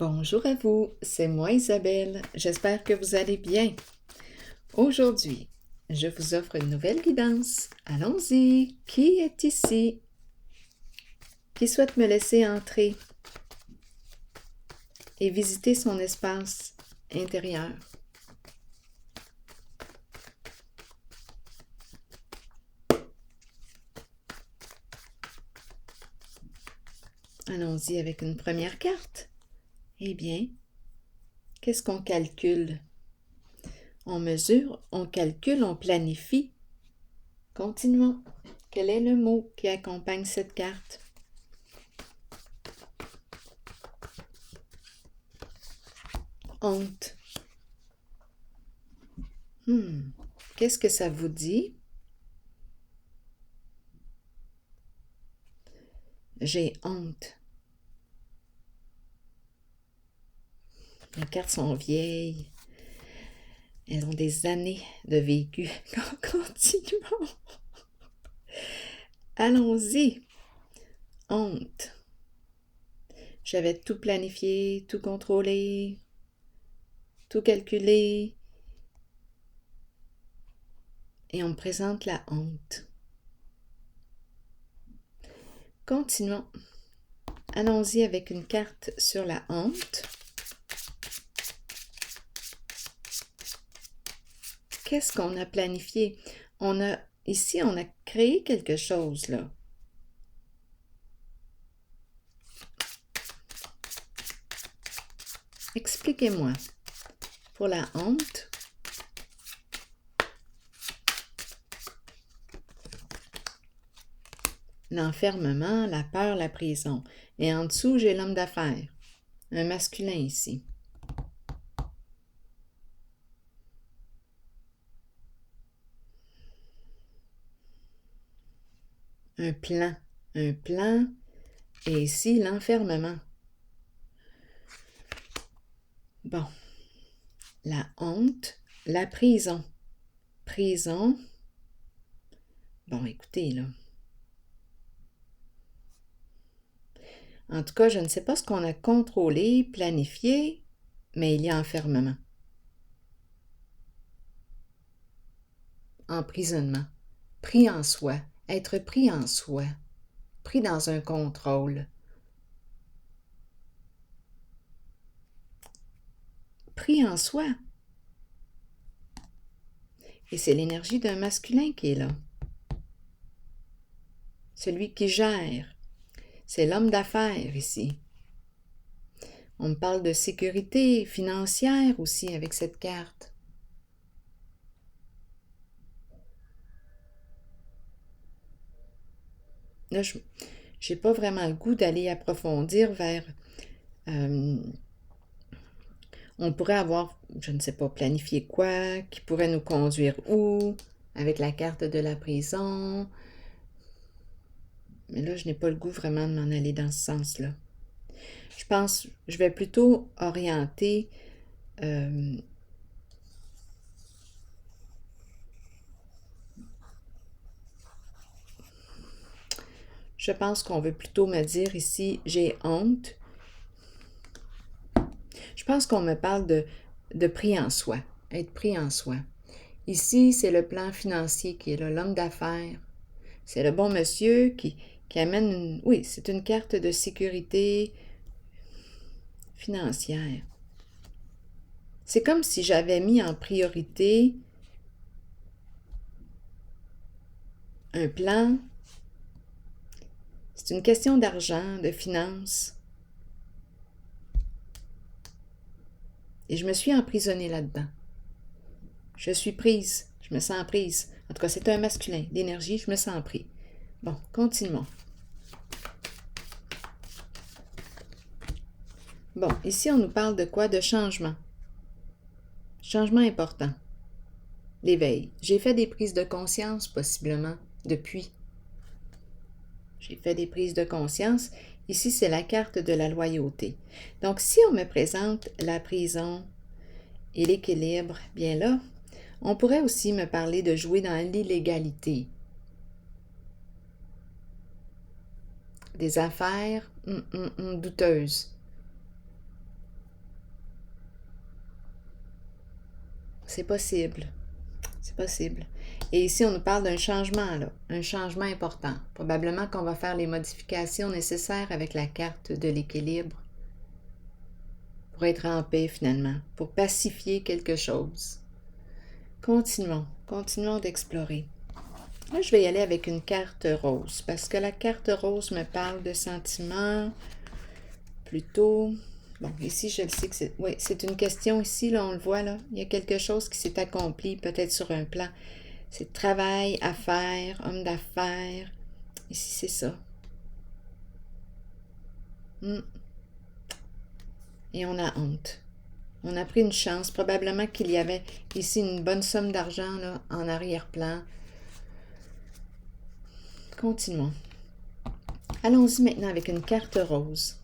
Bonjour à vous, c'est moi Isabelle, j'espère que vous allez bien. Aujourd'hui, je vous offre une nouvelle guidance. Allons-y, qui est ici? Qui souhaite me laisser entrer et visiter son espace intérieur? Allons-y avec une première carte. Eh bien, qu'est-ce qu'on calcule? On mesure, on calcule, on planifie. Continuons. Quel est le mot qui accompagne cette carte? Honte. Qu'est-ce que ça vous dit? J'ai honte. Les cartes sont vieilles. Elles ont des années de vécu. Continuons. Allons-y. Honte. J'avais tout planifié, tout contrôlé, tout calculé. Et on me présente la honte. Continuons. Allons-y avec une carte sur la honte. Qu'est-ce qu'on a planifié? Ici, on a créé quelque chose, là. Expliquez-moi. Pour la honte, l'enfermement, la peur, la prison. Et en dessous, j'ai l'homme d'affaires. Un masculin ici. Un plan. Un plan. Et ici, l'enfermement. Bon. La honte. La prison. Prison. Bon, écoutez, là. En tout cas, je ne sais pas ce qu'on a contrôlé, planifié, mais il y a enfermement. Emprisonnement. Pris en soi. Être pris en soi. Pris dans un contrôle. Pris en soi. Et c'est l'énergie d'un masculin qui est là. Celui qui gère. C'est l'homme d'affaires ici. On me parle de sécurité financière aussi avec cette carte. Là, je n'ai pas vraiment le goût d'aller approfondir vers... on pourrait avoir, je ne sais pas, planifié quoi, qui pourrait nous conduire où, avec la carte de la prison. Mais là, je n'ai pas le goût vraiment de m'en aller dans ce sens-là. Je pense, je vais plutôt orienter je pense qu'on veut plutôt me dire ici, j'ai honte. Je pense qu'on me parle de pris en soi, être pris en soi. Ici, c'est le plan financier qui est là, l'homme d'affaires. C'est le bon monsieur qui amène une... Oui, c'est une carte de sécurité financière. C'est comme si j'avais mis en priorité un plan. C'est une question d'argent, de finances. Et je me suis emprisonnée là-dedans. Je suis prise. Je me sens prise. En tout cas, c'est un masculin. D'énergie, je me sens pris. Bon, continuons. Bon, ici, on nous parle de quoi? De changement. Changement important. L'éveil. J'ai fait des prises de conscience, possiblement, depuis. J'ai fait des prises de conscience. Ici, c'est la carte de la loyauté. Donc, si on me présente la prison et l'équilibre, bien là, on pourrait aussi me parler de jouer dans l'illégalité. Des affaires douteuses. c'est possible. C'est possible. Et ici, on nous parle d'un changement, là, un changement important. Probablement qu'on va faire les modifications nécessaires avec la carte de l'équilibre pour être en paix finalement, pour pacifier quelque chose. Continuons d'explorer. Là, je vais y aller avec une carte rose, parce que la carte rose me parle de sentiments, plutôt... Bon, ici, je le sais que c'est... Oui, c'est une question ici, là, on le voit, là. Il y a quelque chose qui s'est accompli, peut-être sur un plan. C'est travail, affaires, homme d'affaires. Ici, c'est ça. Et on a honte. On a pris une chance. Probablement qu'il y avait ici une bonne somme d'argent, là, en arrière-plan. Continuons. Allons-y maintenant avec une carte rose.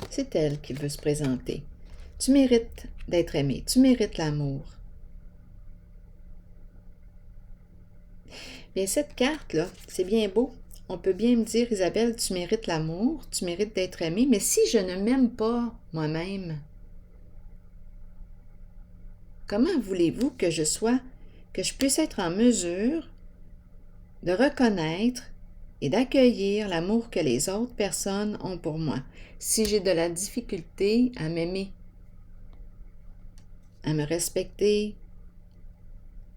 C'est elle qui veut se présenter. Tu mérites d'être aimé. Tu mérites l'amour. Bien, cette carte-là, c'est bien beau. On peut bien me dire, Isabelle, tu mérites l'amour, tu mérites d'être aimée, mais si je ne m'aime pas moi-même, comment voulez-vous que je puisse être en mesure de reconnaître et d'accueillir l'amour que les autres personnes ont pour moi, si j'ai de la difficulté à m'aimer, à me respecter,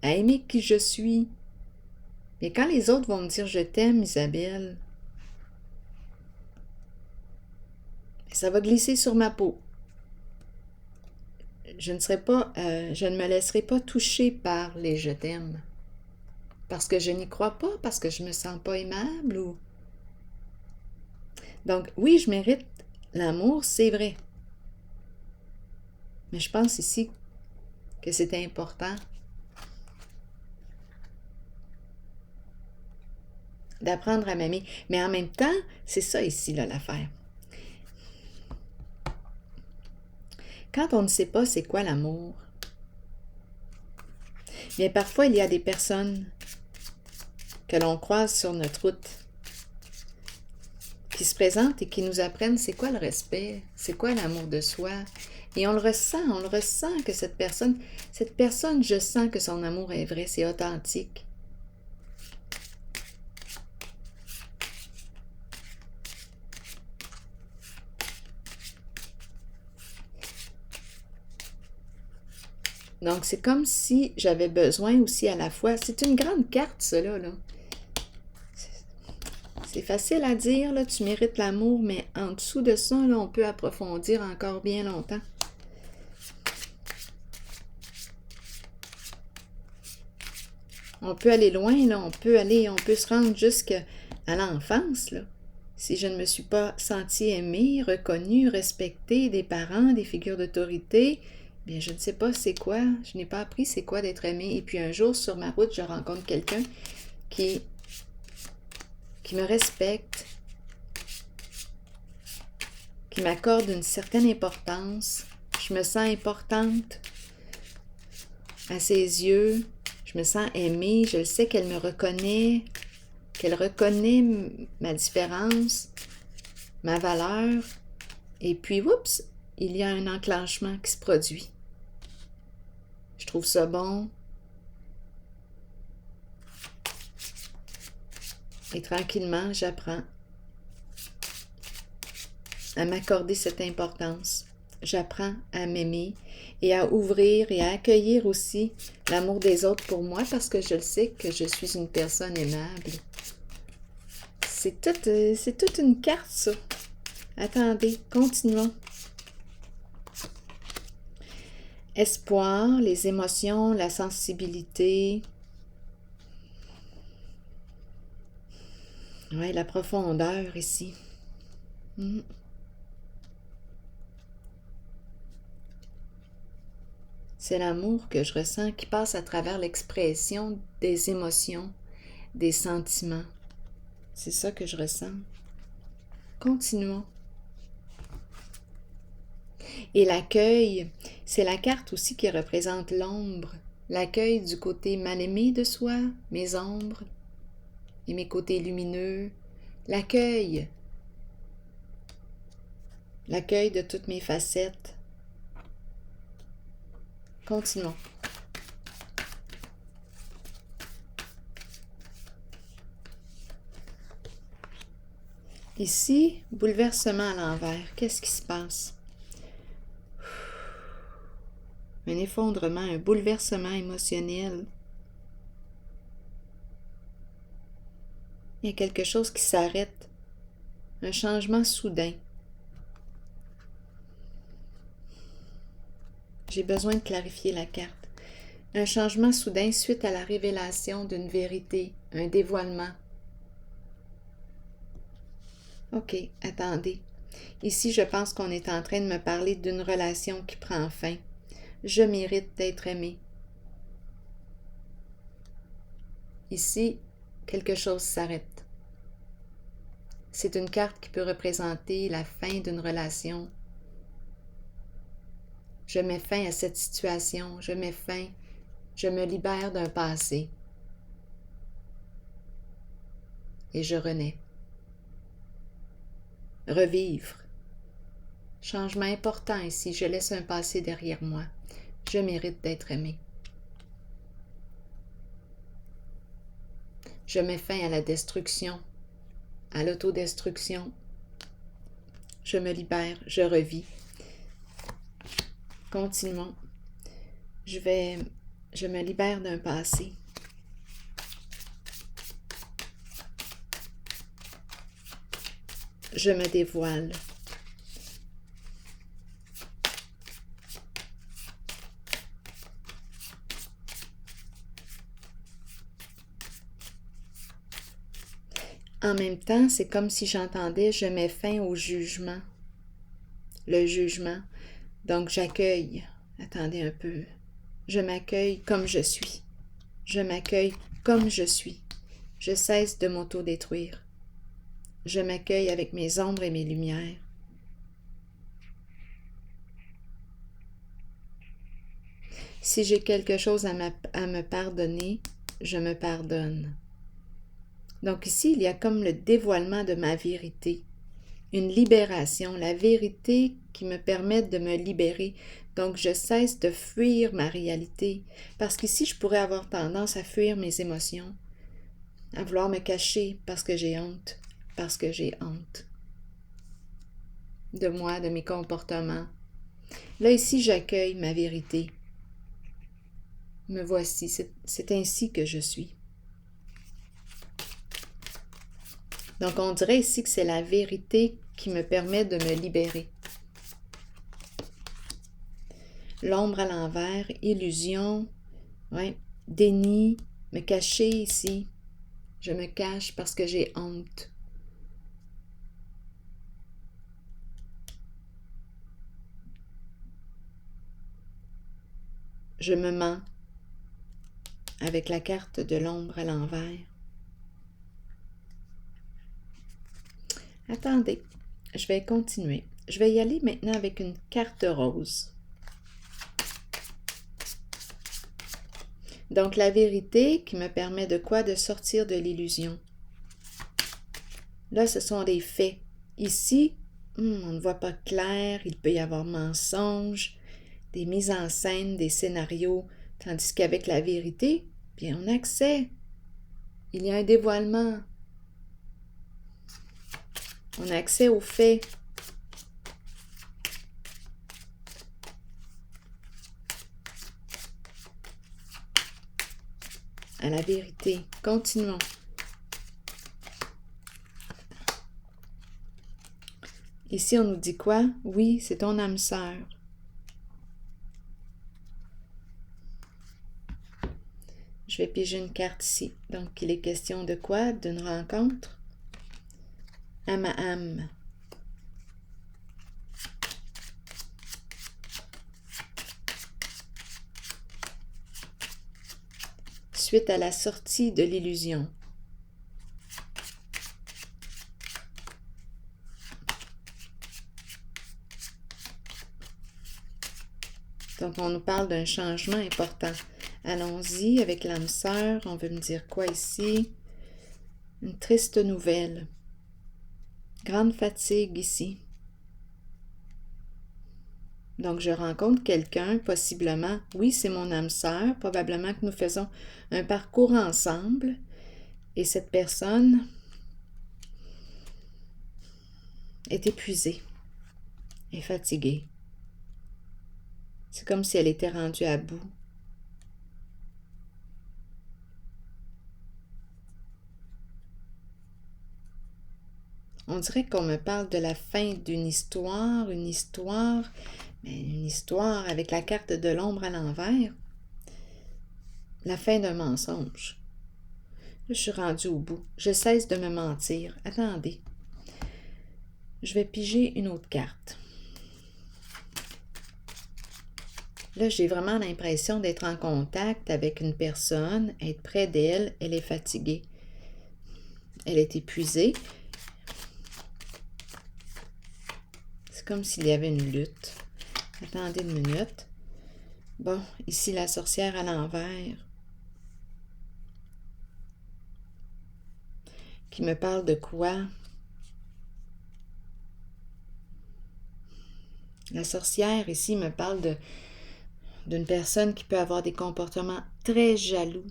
à aimer qui je suis? Mais quand les autres vont me dire « je t'aime, Isabelle », ça va glisser sur ma peau. Je ne me laisserai pas toucher par les « je t'aime ». Parce que je n'y crois pas, parce que je me sens pas aimable ou... Donc, oui, je mérite l'amour, c'est vrai. Mais je pense ici que c'est important d'apprendre à m'aimer. Mais en même temps, c'est ça ici, là, l'affaire. Quand on ne sait pas c'est quoi l'amour, bien parfois il y a des personnes que l'on croise sur notre route qui se présentent et qui nous apprennent c'est quoi le respect, c'est quoi l'amour de soi. Et on le ressent que cette personne, je sens que son amour est vrai, c'est authentique. Donc, c'est comme si j'avais besoin aussi à la fois. C'est une grande carte, cela, là. C'est facile à dire, là, tu mérites l'amour, mais en dessous de ça, là, on peut approfondir encore bien longtemps. On peut aller loin, là, on peut se rendre jusqu'à l'enfance, là. Si je ne me suis pas sentie aimée, reconnue, respectée des parents, des figures d'autorité, bien, je ne sais pas c'est quoi, je n'ai pas appris c'est quoi d'être aimée. Et puis un jour, sur ma route, je rencontre quelqu'un qui me respecte, qui m'accorde une certaine importance. Je me sens importante à ses yeux. Je me sens aimée. Je le sais qu'elle me reconnaît, qu'elle reconnaît ma différence, ma valeur. Et puis, oups, il y a un enclenchement qui se produit. Je trouve ça bon. Et tranquillement, j'apprends à m'accorder cette importance. J'apprends à m'aimer et à ouvrir et à accueillir aussi l'amour des autres pour moi parce que je le sais que je suis une personne aimable. C'est toute une carte, ça. Attendez, continuons. Espoir, les émotions, la sensibilité. Oui, la profondeur ici. C'est l'amour que je ressens qui passe à travers l'expression des émotions, des sentiments. C'est ça que je ressens. Continuons. Et l'accueil, c'est la carte aussi qui représente l'ombre. L'accueil du côté mal aimé de soi, mes ombres et mes côtés lumineux. L'accueil de toutes mes facettes. Continuons. Ici, bouleversement à l'envers. Qu'est-ce qui se passe? Un effondrement, un bouleversement émotionnel. Il y a quelque chose qui s'arrête. Un changement soudain. J'ai besoin de clarifier la carte. Un changement soudain suite à la révélation d'une vérité, un dévoilement. OK, attendez. Ici, je pense qu'on est en train de me parler d'une relation qui prend fin. Je mérite d'être aimé. Ici, quelque chose s'arrête. C'est une carte qui peut représenter la fin d'une relation. Je mets fin à cette situation, je me libère d'un passé. Et je renais. Revivre. Changement important ici, je laisse un passé derrière moi. Je mérite d'être aimé. Je mets fin à la destruction, à l'autodestruction. Je me libère, je revis. Continuons. Je me libère d'un passé. Je me dévoile. En même temps, c'est comme si j'entendais « je mets fin au jugement ». Le jugement. Donc, j'accueille. Attendez un peu. Je m'accueille comme je suis. Je m'accueille comme je suis. Je cesse de m'auto-détruire. Je m'accueille avec mes ombres et mes lumières. Si j'ai quelque chose à me pardonner, je me pardonne. Donc ici, il y a comme le dévoilement de ma vérité, une libération, la vérité qui me permet de me libérer. Donc je cesse de fuir ma réalité, parce qu'ici, je pourrais avoir tendance à fuir mes émotions, à vouloir me cacher parce que j'ai honte de moi, de mes comportements. Là, ici, j'accueille ma vérité. Me voici, c'est ainsi que je suis. Donc, on dirait ici que c'est la vérité qui me permet de me libérer. L'ombre à l'envers, illusion, ouais, déni, me cacher ici. Je me cache parce que j'ai honte. Je me mens avec la carte de l'ombre à l'envers. Attendez, je vais continuer. Je vais y aller maintenant avec une carte rose. Donc, la vérité qui me permet de quoi? De sortir de l'illusion. Là, ce sont des faits. Ici, on ne voit pas clair, il peut y avoir mensonge, des mises en scène, des scénarios, tandis qu'avec la vérité, bien, on a accès. Il y a un dévoilement. On a accès aux faits. À la vérité. Continuons. Ici, on nous dit quoi? Oui, c'est ton âme sœur. Je vais piger une carte ici. Donc, il est question de quoi? D'une rencontre. Âme à âme. Suite à la sortie de l'illusion. Donc, on nous parle d'un changement important. Allons-y avec l'âme sœur. On veut me dire quoi ici? Une triste nouvelle. Grande fatigue ici. Donc, je rencontre quelqu'un, possiblement, oui, c'est mon âme sœur, probablement que nous faisons un parcours ensemble. Et cette personne est épuisée, est fatiguée. C'est comme si elle était rendue à bout. On dirait qu'on me parle de la fin d'une histoire, mais une histoire avec la carte de l'ombre à l'envers. La fin d'un mensonge. Là, je suis rendue au bout. Je cesse de me mentir. Attendez. Je vais piger une autre carte. Là, j'ai vraiment l'impression d'être en contact avec une personne, être près d'elle. Elle est fatiguée. Elle est épuisée. C'est comme s'il y avait une lutte. Attendez une minute. Bon, ici la sorcière à l'envers. Qui me parle de quoi? La sorcière ici me parle d'une personne qui peut avoir des comportements très jaloux.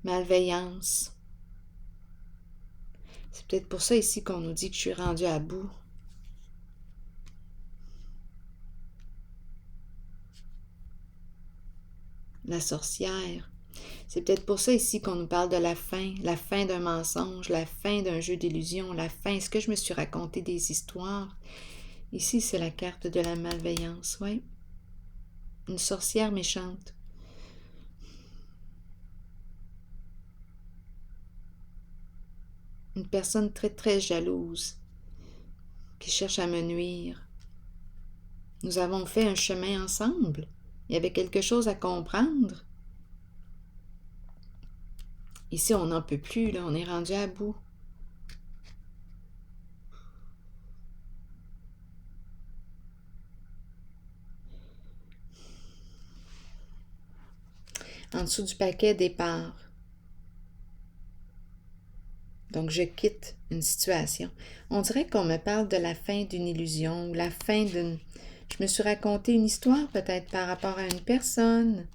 Malveillance. C'est peut-être pour ça ici qu'on nous dit que je suis rendue à bout. La sorcière. C'est peut-être pour ça ici qu'on nous parle de la fin d'un mensonge, la fin d'un jeu d'illusion, la fin. Est-ce que je me suis raconté des histoires? Ici, c'est la carte de la malveillance, oui. Une sorcière méchante. Une personne très, très jalouse qui cherche à me nuire. Nous avons fait un chemin ensemble. Il y avait quelque chose à comprendre. Ici, on n'en peut plus, là, on est rendu à bout. En dessous du paquet, départ. Donc, je quitte une situation. On dirait qu'on me parle de la fin d'une illusion, ou la fin d'une... Je me suis raconté une histoire peut-être par rapport à une personne.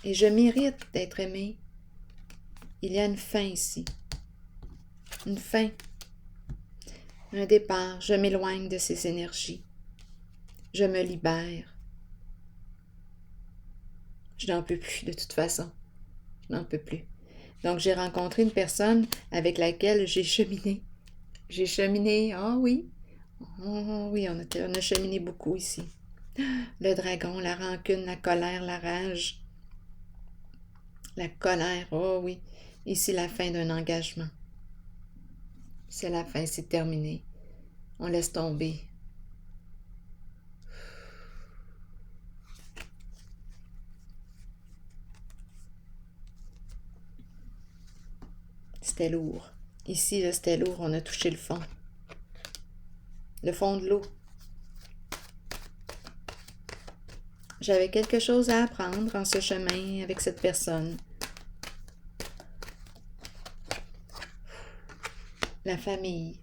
Et je mérite d'être aimée. Il y a une fin ici. Une fin. Un départ. Je m'éloigne de ces énergies. Je me libère. Je n'en peux plus de toute façon. Je n'en peux plus. Donc, j'ai rencontré une personne avec laquelle j'ai cheminé. J'ai cheminé, oh oui, on a cheminé beaucoup ici. Le dragon, la rancune, la colère, la rage. La colère, oh oui. Ici, la fin d'un engagement. C'est la fin, c'est terminé. On laisse tomber. C'était lourd. Ici, là, c'était lourd, on a touché le fond. Le fond de l'eau. J'avais quelque chose à apprendre en ce chemin avec cette personne. La famille.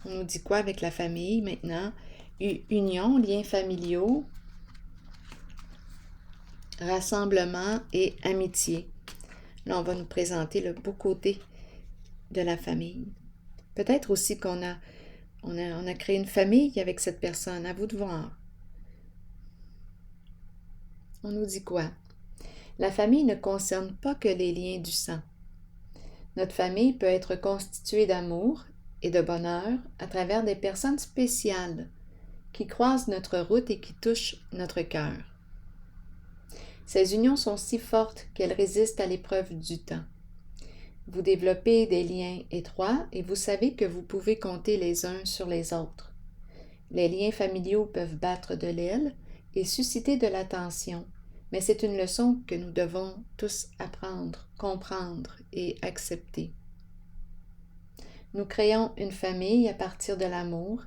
On nous dit quoi avec la famille maintenant? Union, liens familiaux, rassemblement et amitié. Là, on va nous présenter le beau côté de la famille. Peut-être aussi qu'on a créé une famille avec cette personne. À vous de voir. On nous dit quoi? La famille ne concerne pas que les liens du sang. Notre famille peut être constituée d'amour et de bonheur à travers des personnes spéciales qui croisent notre route et qui touchent notre cœur. Ces unions sont si fortes qu'elles résistent à l'épreuve du temps. Vous développez des liens étroits et vous savez que vous pouvez compter les uns sur les autres. Les liens familiaux peuvent battre de l'aile et susciter de l'attention, mais c'est une leçon que nous devons tous apprendre, comprendre et accepter. Nous créons une famille à partir de l'amour.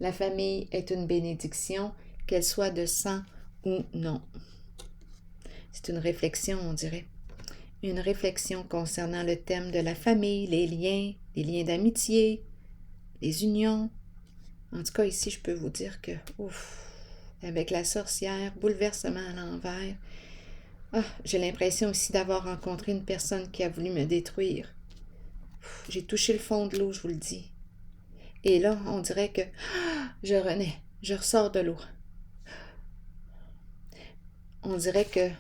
La famille est une bénédiction, qu'elle soit de sang ou non. C'est une réflexion, on dirait. une réflexion concernant le thème de la famille, les liens d'amitié, les unions. En tout cas, ici, je peux vous dire que, ouf, avec la sorcière, bouleversement à l'envers, j'ai l'impression aussi d'avoir rencontré une personne qui a voulu me détruire. J'ai touché le fond de l'eau, je vous le dis. Et là, on dirait que je renais, je ressors de l'eau. On dirait que...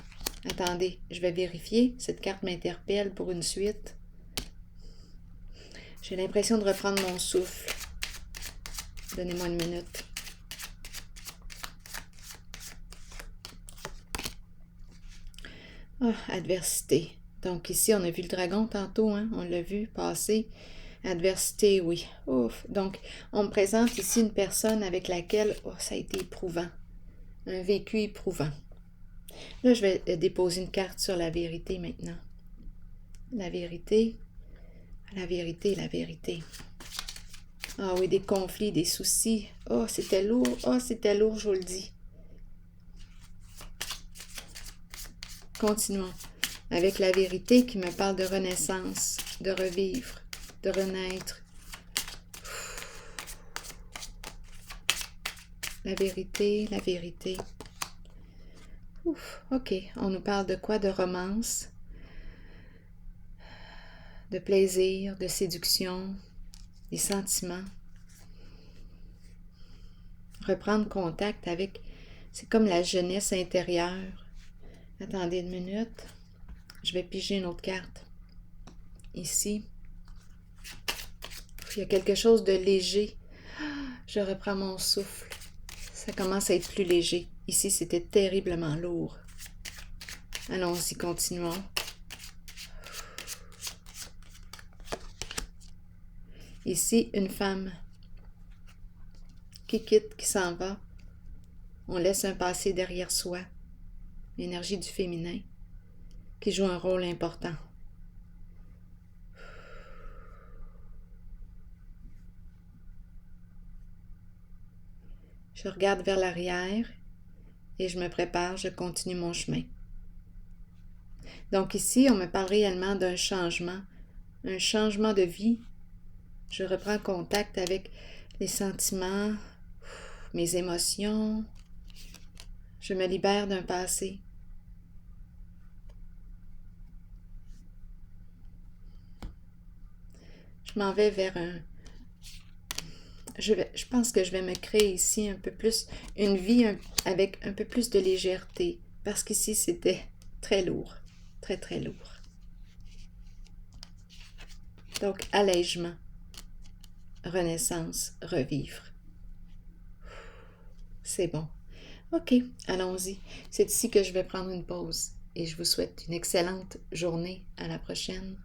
Attendez, je vais vérifier. Cette carte m'interpelle pour une suite. J'ai l'impression de reprendre mon souffle. Donnez-moi une minute. Adversité. Donc ici, on a vu le dragon tantôt, hein? On l'a vu passer. Adversité, oui. Ouf. Donc, on me présente ici une personne avec laquelle ça a été éprouvant. Un vécu éprouvant. Là, je vais déposer une carte sur la vérité maintenant. La vérité, la vérité, la vérité. Ah oui, des conflits, des soucis. C'était lourd. C'était lourd, je vous le dis. Continuons. Avec la vérité qui me parle de renaissance, de revivre, de renaître. La vérité, la vérité. OK. On nous parle de quoi? De romance, de plaisir, de séduction, des sentiments. Reprendre contact avec... C'est comme la jeunesse intérieure. Attendez une minute. Je vais piger une autre carte. Ici. Il y a quelque chose de léger. Je reprends mon souffle. Ça commence à être plus léger. Ici, c'était terriblement lourd. Allons-y, continuons. Ici, une femme qui quitte, qui s'en va. On laisse un passé derrière soi. L'énergie du féminin qui joue un rôle important. Je regarde vers l'arrière et je me prépare, je continue mon chemin. Donc ici, on me parle réellement d'un changement de vie. Je reprends contact avec les sentiments, mes émotions. Je me libère d'un passé. Je m'en vais vers un... Je pense que je vais me créer ici un peu plus, une vie avec un peu plus de légèreté, parce qu'ici, c'était très lourd, très, très lourd. Donc, allègement, renaissance, revivre. C'est bon. OK, allons-y. C'est ici que je vais prendre une pause et je vous souhaite une excellente journée. À la prochaine.